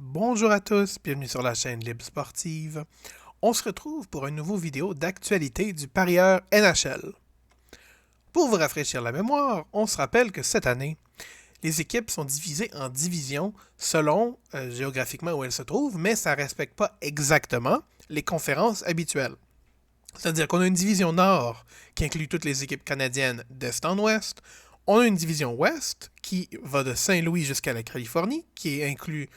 Bonjour à tous, bienvenue sur la chaîne Libre Sportive. On se retrouve pour une nouvelle vidéo d'actualité du parieur NHL. Pour vous rafraîchir la mémoire, on se rappelle que cette année, les équipes sont divisées en divisions selon géographiquement où elles se trouvent, mais ça ne respecte pas exactement les conférences habituelles. C'est-à-dire qu'on a une division nord qui inclut toutes les équipes canadiennes d'est en ouest. On a une division ouest qui va de Saint-Louis jusqu'à la Californie, qui inclut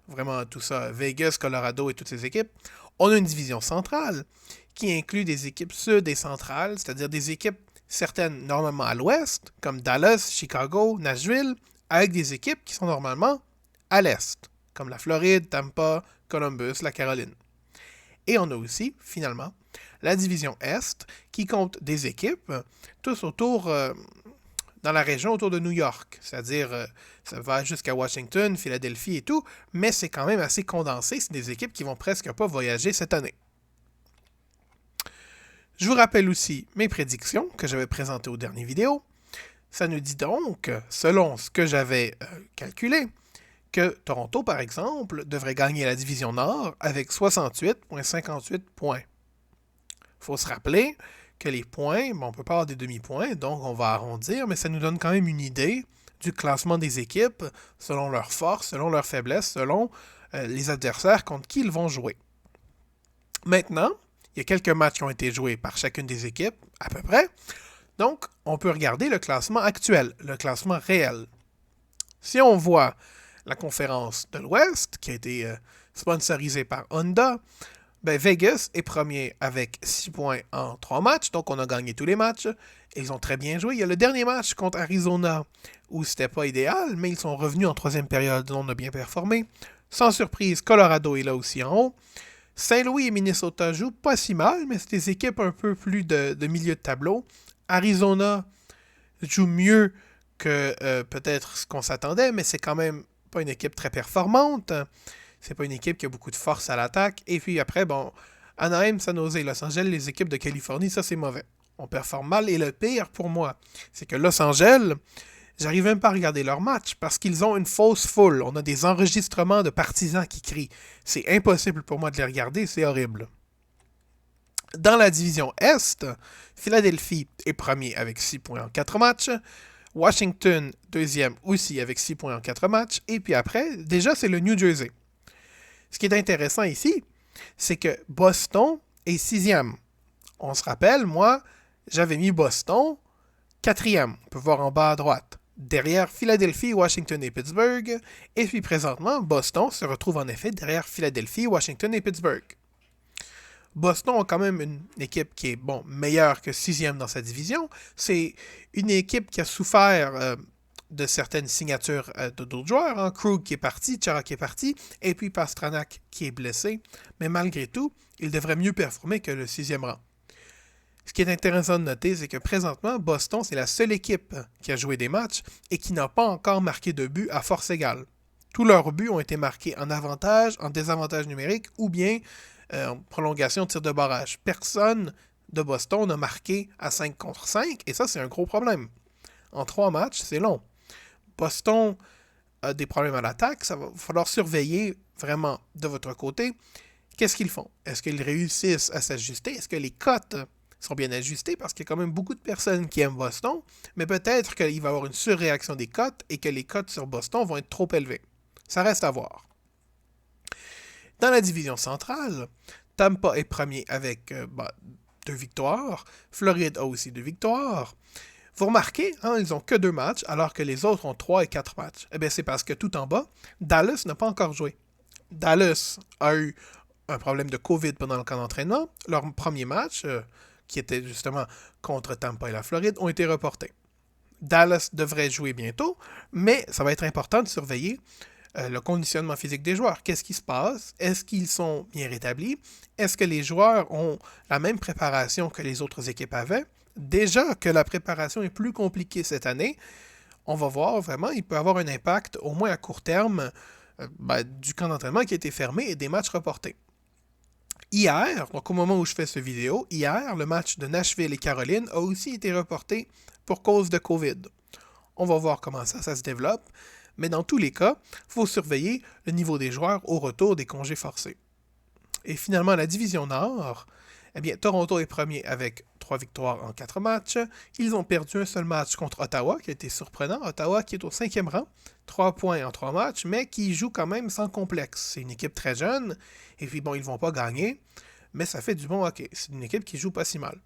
vraiment tout ça, Vegas, Colorado et toutes ces équipes. On a une division centrale qui inclut des équipes sud et centrales, c'est-à-dire des équipes certaines normalement à l'ouest, comme Dallas, Chicago, Nashville, avec des équipes qui sont normalement à l'est, comme la Floride, Tampa, Columbus, la Caroline. Et on a aussi, finalement, la division Est, qui compte des équipes, tous autour, dans la région autour de New York. C'est-à-dire, ça va jusqu'à Washington, Philadelphie et tout, mais c'est quand même assez condensé. C'est des équipes qui vont presque pas voyager cette année. Je vous rappelle aussi mes prédictions que j'avais présentées aux dernières vidéos. Ça nous dit donc, selon ce que j'avais calculé, que Toronto, par exemple, devrait gagner la division Nord avec 68,58 points. Il faut se rappeler que les points, on peut pas avoir des demi-points, donc on va arrondir, mais ça nous donne quand même une idée du classement des équipes selon leurs forces, selon leurs faiblesses, selon les adversaires contre qui ils vont jouer. Maintenant, il y a quelques matchs qui ont été joués par chacune des équipes, à peu près. Donc, on peut regarder le classement actuel, le classement réel. Si on voit la conférence de l'Ouest, qui a été sponsorisée par Honda, Vegas est premier avec 6 points en 3 matchs, donc on a gagné tous les matchs. Ils ont très bien joué. Il y a le dernier match contre Arizona où c'était pas idéal, mais ils sont revenus en troisième période, on a bien performé. Sans surprise, Colorado est là aussi en haut. Saint-Louis et Minnesota jouent pas si mal, mais c'est des équipes un peu plus de milieu de tableau. Arizona joue mieux que peut-être ce qu'on s'attendait, mais c'est quand même pas une équipe très performante. C'est pas une équipe qui a beaucoup de force à l'attaque. Et puis après, Anaheim, San Jose, Los Angeles, les équipes de Californie, ça c'est mauvais. On performe mal. Et le pire pour moi, c'est que Los Angeles, j'arrive même pas à regarder leur match parce qu'ils ont une fausse foule. On a des enregistrements de partisans qui crient. C'est impossible pour moi de les regarder, c'est horrible. Dans la division Est, Philadelphie est premier avec 6 points en 4 matchs. Washington, deuxième aussi avec 6 points en 4 matchs. Et puis après, déjà, c'est le New Jersey. Ce qui est intéressant ici, c'est que Boston est 6e. On se rappelle, moi, j'avais mis Boston 4e. On peut voir en bas à droite. Derrière Philadelphie, Washington et Pittsburgh. Et puis présentement, Boston se retrouve en effet derrière Philadelphie, Washington et Pittsburgh. Boston a quand même une équipe qui est meilleure que 6e dans sa division. C'est une équipe qui a souffert de certaines signatures d'autres joueurs. Hein. Krug qui est parti, Chara qui est parti, et puis Pastrnak qui est blessé. Mais malgré tout, il devrait mieux performer que le 6e rang. Ce qui est intéressant de noter, c'est que présentement, Boston, c'est la seule équipe qui a joué des matchs et qui n'a pas encore marqué de but à force égale. Tous leurs buts ont été marqués en avantage, en désavantage numérique ou bien en prolongation de tir de barrage. Personne de Boston n'a marqué à 5 contre 5 et ça, c'est un gros problème. En 3 matchs, c'est long. Boston a des problèmes à l'attaque, ça va falloir surveiller vraiment de votre côté. Qu'est-ce qu'ils font? Est-ce qu'ils réussissent à s'ajuster? Est-ce que les cotes sont bien ajustées? Parce qu'il y a quand même beaucoup de personnes qui aiment Boston, mais peut-être qu'il va y avoir une surréaction des cotes et que les cotes sur Boston vont être trop élevées. Ça reste à voir. Dans la division centrale, Tampa est premier avec 2 victoires. Floride a aussi 2 victoires. Vous remarquez, ils n'ont que 2 matchs, alors que les autres ont 3 et 4 matchs. Eh bien, c'est parce que tout en bas, Dallas n'a pas encore joué. Dallas a eu un problème de COVID pendant le camp d'entraînement. Leur premier match, qui était justement contre Tampa et la Floride, ont été reportés. Dallas devrait jouer bientôt, mais ça va être important de surveiller le conditionnement physique des joueurs. Qu'est-ce qui se passe? Est-ce qu'ils sont bien rétablis? Est-ce que les joueurs ont la même préparation que les autres équipes avaient? Déjà que la préparation est plus compliquée cette année, on va voir vraiment, il peut avoir un impact, au moins à court terme, du camp d'entraînement qui a été fermé et des matchs reportés. Hier, donc au moment où je fais cette vidéo, hier, le match de Nashville et Caroline a aussi été reporté pour cause de COVID. On va voir comment ça se développe. Mais dans tous les cas, il faut surveiller le niveau des joueurs au retour des congés forcés. Et finalement, la division Nord, eh bien, Toronto est premier avec 3 victoires en 4 matchs. Ils ont perdu un seul match contre Ottawa, qui a été surprenant. Ottawa qui est au 5e rang, 3 points en 3 matchs, mais qui joue quand même sans complexe. C'est une équipe très jeune, et puis bon, ils ne vont pas gagner, mais ça fait du bon hockey. C'est une équipe qui joue pas si mal.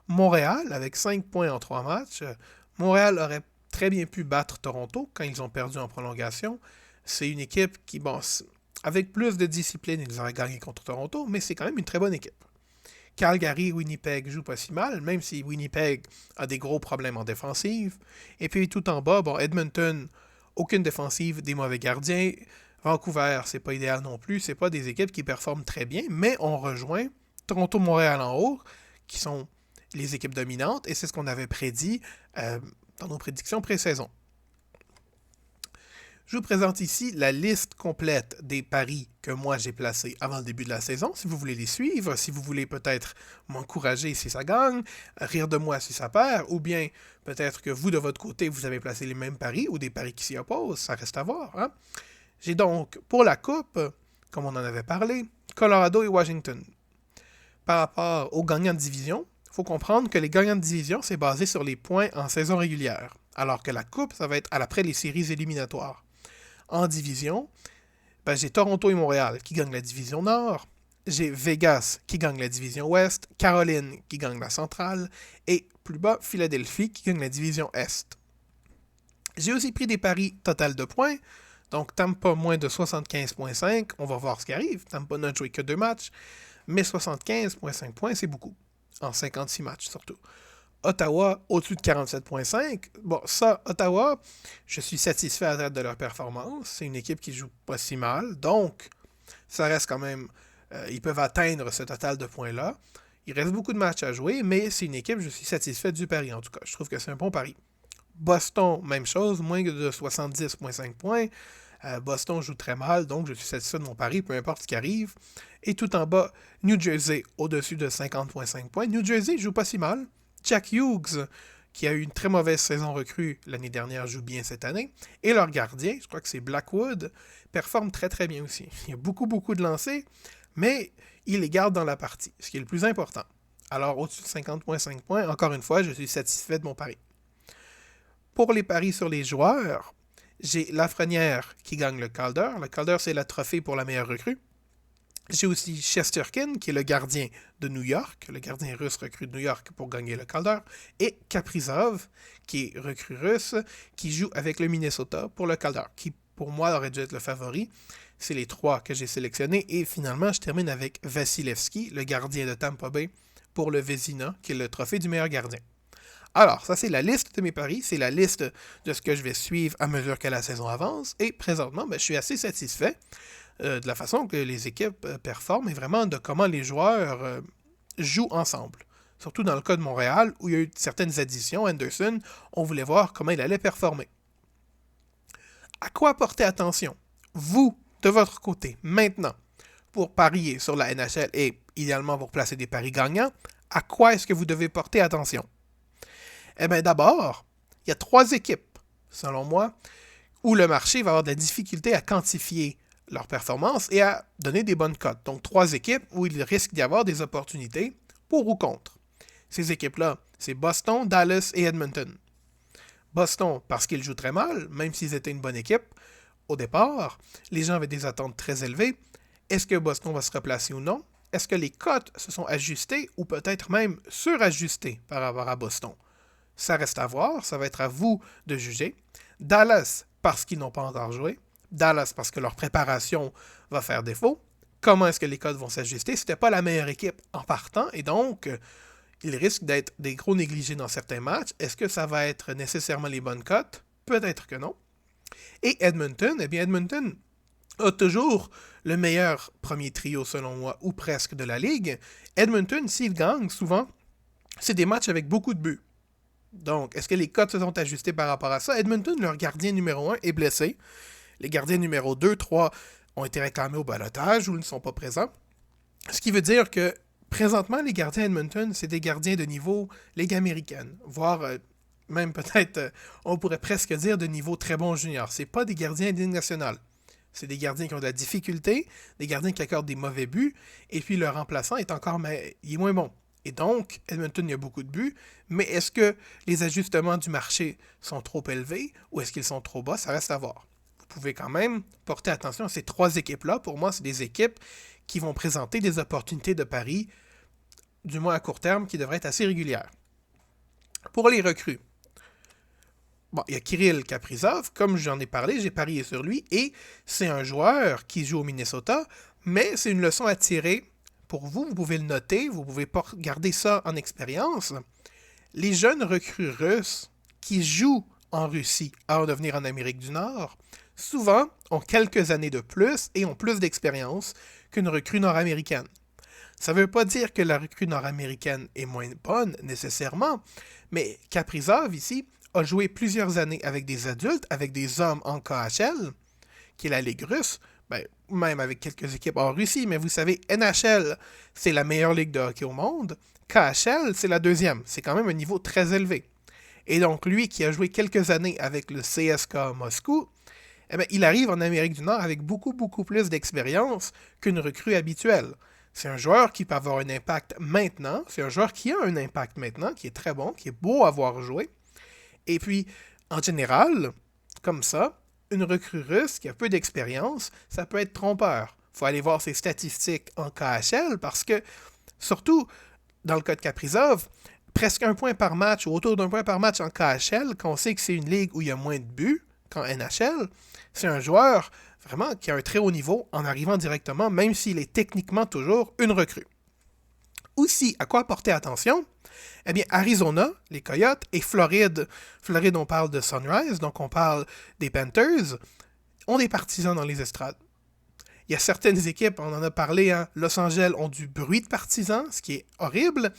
Montréal, avec 5 points en 3 matchs, Montréal aurait très bien pu battre Toronto quand ils ont perdu en prolongation. C'est une équipe qui, bon, avec plus de discipline, ils auraient gagné contre Toronto, mais c'est quand même une très bonne équipe. Calgary, Winnipeg jouent pas si mal, même si Winnipeg a des gros problèmes en défensive. Et puis tout en bas, bon, Edmonton, aucune défensive, des mauvais gardiens. Vancouver, c'est pas idéal non plus. C'est pas des équipes qui performent très bien, mais on rejoint Toronto, Montréal en haut, qui sont les équipes dominantes, et c'est ce qu'on avait prédit dans nos prédictions pré-saison. Je vous présente ici la liste complète des paris que moi j'ai placés avant le début de la saison. Si vous voulez les suivre, si vous voulez peut-être m'encourager si ça gagne, rire de moi si ça perd, ou bien peut-être que vous de votre côté vous avez placé les mêmes paris ou des paris qui s'y opposent, ça reste à voir. Hein? J'ai donc pour la coupe, comme on en avait parlé, Colorado et Washington. Par rapport aux gagnants de division, il faut comprendre que les gagnants de division c'est basé sur les points en saison régulière, alors que la coupe ça va être après les séries éliminatoires. En division, j'ai Toronto et Montréal qui gagnent la division Nord, j'ai Vegas qui gagne la division Ouest, Caroline qui gagne la centrale, et plus bas, Philadelphie qui gagne la division Est. J'ai aussi pris des paris total de points, donc Tampa moins de 75,5, on va voir ce qui arrive, Tampa n'a joué que 2 matchs, mais 75,5 points c'est beaucoup, en 56 matchs surtout. Ottawa au-dessus de 47,5. Bon, ça, Ottawa, je suis satisfait à date de leur performance. C'est une équipe qui joue pas si mal. Donc, ça reste quand même... ils peuvent atteindre ce total de points-là. Il reste beaucoup de matchs à jouer, mais c'est une équipe, je suis satisfait du pari en tout cas. Je trouve que c'est un bon pari. Boston, même chose, moins de 70,5 points. Boston joue très mal, donc je suis satisfait de mon pari, peu importe ce qui arrive. Et tout en bas, New Jersey au-dessus de 50,5 points. New Jersey joue pas si mal. Jack Hughes, qui a eu une très mauvaise saison recrue l'année dernière, joue bien cette année. Et leur gardien, je crois que c'est Blackwood, performe très très bien aussi. Il y a beaucoup de lancers, mais il les garde dans la partie, ce qui est le plus important. Alors au-dessus de 50,5 points, encore une fois, je suis satisfait de mon pari. Pour les paris sur les joueurs, j'ai Lafrenière qui gagne le Calder. Le Calder, c'est la trophée pour la meilleure recrue. J'ai aussi Shesterkin, qui est le gardien de New York, le gardien russe recru de New York pour gagner le Calder, et Kaprizov, qui est recrue russe, qui joue avec le Minnesota pour le Calder, qui pour moi aurait dû être le favori. C'est les 3 que j'ai sélectionnés, et finalement je termine avec Vasilevski, le gardien de Tampa Bay, pour le Vezina, qui est le trophée du meilleur gardien. Alors, ça c'est la liste de mes paris, c'est la liste de ce que je vais suivre à mesure que la saison avance, et présentement, je suis assez satisfait de la façon que les équipes performent et vraiment de comment les joueurs jouent ensemble. Surtout dans le cas de Montréal, où il y a eu certaines additions, Anderson, on voulait voir comment il allait performer. À quoi porter attention, vous, de votre côté, maintenant, pour parier sur la NHL et idéalement pour placer des paris gagnants, à quoi est-ce que vous devez porter attention? Eh bien d'abord, il y a 3 équipes, selon moi, où le marché va avoir de la difficulté à quantifier leur performance et à donner des bonnes cotes. Donc 3 équipes où il risque d'y avoir des opportunités pour ou contre. Ces équipes-là, c'est Boston, Dallas et Edmonton. Boston, parce qu'ils jouent très mal, même s'ils étaient une bonne équipe, au départ, les gens avaient des attentes très élevées. Est-ce que Boston va se replacer ou non? Est-ce que les cotes se sont ajustées ou peut-être même surajustées par rapport à Boston? Ça reste à voir, ça va être à vous de juger. Dallas, parce qu'ils n'ont pas encore joué. Dallas, parce que leur préparation va faire défaut. Comment est-ce que les cotes vont s'ajuster? C'était pas la meilleure équipe en partant, et donc, il risque d'être des gros négligés dans certains matchs. Est-ce que ça va être nécessairement les bonnes cotes? Peut-être que non. Et Edmonton, eh bien Edmonton a toujours le meilleur premier trio selon moi, ou presque de la ligue. Edmonton, s'ils gagnent, souvent, c'est des matchs avec beaucoup de buts. Donc, est-ce que les cotes se sont ajustées par rapport à ça? Edmonton, leur gardien numéro 1, est blessé. Les gardiens numéro 2, 3 ont été réclamés au ballottage ou ne sont pas présents. Ce qui veut dire que, présentement, les gardiens Edmonton, c'est des gardiens de niveau Ligue américaine, voire même peut-être, on pourrait presque dire de niveau très bon junior. C'est pas des gardiens de Ligue nationale. C'est des gardiens qui ont de la difficulté, des gardiens qui accordent des mauvais buts, et puis le remplaçant est encore il est moins bon. Et donc, Edmonton, il y a beaucoup de buts, mais est-ce que les ajustements du marché sont trop élevés ou est-ce qu'ils sont trop bas? Ça reste à voir. Vous pouvez quand même porter attention à ces trois équipes-là. Pour moi, c'est des équipes qui vont présenter des opportunités de pari, du moins à court terme, qui devraient être assez régulières. Pour les recrues, bon, il y a Kirill Kaprizov, comme j'en ai parlé, j'ai parié sur lui, et c'est un joueur qui joue au Minnesota, mais c'est une leçon à tirer pour vous, vous pouvez le noter, vous pouvez garder ça en expérience. Les jeunes recrues russes qui jouent en Russie avant de venir en Amérique du Nord, souvent ont quelques années de plus et ont plus d'expérience qu'une recrue nord-américaine. Ça ne veut pas dire que la recrue nord-américaine est moins bonne nécessairement, mais Kaprizov ici a joué plusieurs années avec des adultes, avec des hommes en KHL, qui est la Ligue russe, même avec quelques équipes en Russie, mais vous savez, NHL, c'est la meilleure ligue de hockey au monde. KHL, c'est la deuxième. C'est quand même un niveau très élevé. Et donc, lui qui a joué quelques années avec le CSKA Moscou, il arrive en Amérique du Nord avec beaucoup, beaucoup plus d'expérience qu'une recrue habituelle. C'est un joueur qui peut avoir un impact maintenant. C'est un joueur qui a un impact maintenant, qui est très bon, qui est beau à voir jouer. Et puis, en général, comme ça, une recrue russe qui a peu d'expérience, ça peut être trompeur. Il faut aller voir ses statistiques en KHL parce que, surtout dans le cas de Kaprizov, presque un point par match ou autour d'un point par match en KHL, quand on sait que c'est une ligue où il y a moins de buts qu'en NHL, c'est un joueur vraiment qui a un très haut niveau en arrivant directement, même s'il est techniquement toujours une recrue. Aussi, à quoi porter attention? Eh bien, Arizona, les Coyotes, et Floride, on parle de Sunrise, donc on parle des Panthers, ont des partisans dans les estrades. Il y a certaines équipes, on en a parlé, Los Angeles ont du bruit de partisans, ce qui est horrible.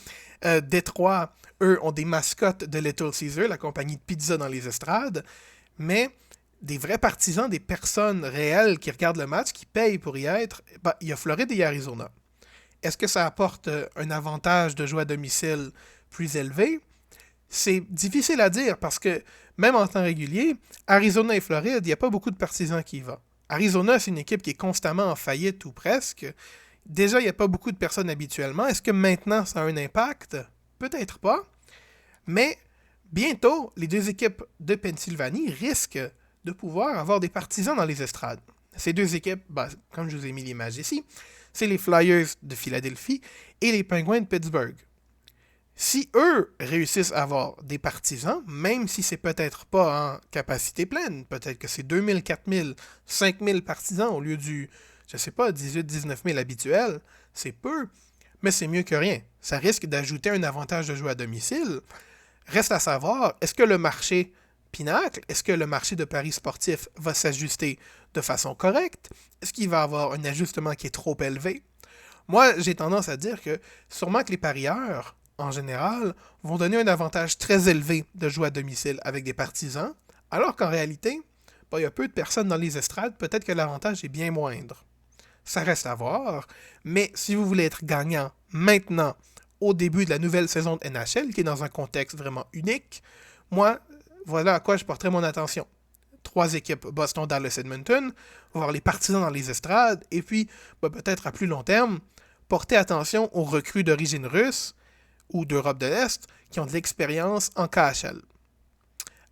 Détroit, eux, ont des mascottes de Little Caesar, la compagnie de pizza dans les estrades, mais des vrais partisans, des personnes réelles qui regardent le match, qui payent pour y être, il y a Floride et Arizona. Est-ce que ça apporte un avantage de jouer à domicile plus élevé? C'est difficile à dire parce que, même en temps régulier, Arizona et Floride, il n'y a pas beaucoup de partisans qui y vont. Arizona, c'est une équipe qui est constamment en faillite ou presque. Déjà, il n'y a pas beaucoup de personnes habituellement. Est-ce que maintenant, ça a un impact? Peut-être pas. Mais bientôt, les deux équipes de Pennsylvanie risquent de pouvoir avoir des partisans dans les estrades. Ces deux équipes, comme je vous ai mis l'image ici, c'est les Flyers de Philadelphie et les Penguins de Pittsburgh. Si eux réussissent à avoir des partisans, même si c'est peut-être pas en capacité pleine, peut-être que c'est 2000, 4000, 5000 partisans au lieu du, 18, 19 000 habituels, c'est peu, mais c'est mieux que rien. Ça risque d'ajouter un avantage de jouer à domicile. Reste à savoir, est-ce que le marché Pinacle, est-ce que le marché de paris sportifs va s'ajuster de façon correcte? Est-ce qu'il va y avoir un ajustement qui est trop élevé? Moi, j'ai tendance à dire que sûrement que les parieurs, en général, vont donner un avantage très élevé de jouer à domicile avec des partisans, alors qu'en réalité, il y a peu de personnes dans les estrades, peut-être que l'avantage est bien moindre. Ça reste à voir, mais si vous voulez être gagnant maintenant, au début de la nouvelle saison de NHL, qui est dans un contexte vraiment unique, moi, voilà à quoi je porterai mon attention. 3 équipes, Boston, Dallas, Edmonton, voir les partisans dans les estrades, et puis, peut-être à plus long terme, porter attention aux recrues d'origine russe ou d'Europe de l'Est qui ont de l'expérience en KHL.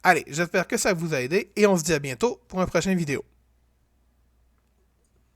Allez, j'espère que ça vous a aidé, et on se dit à bientôt pour une prochaine vidéo.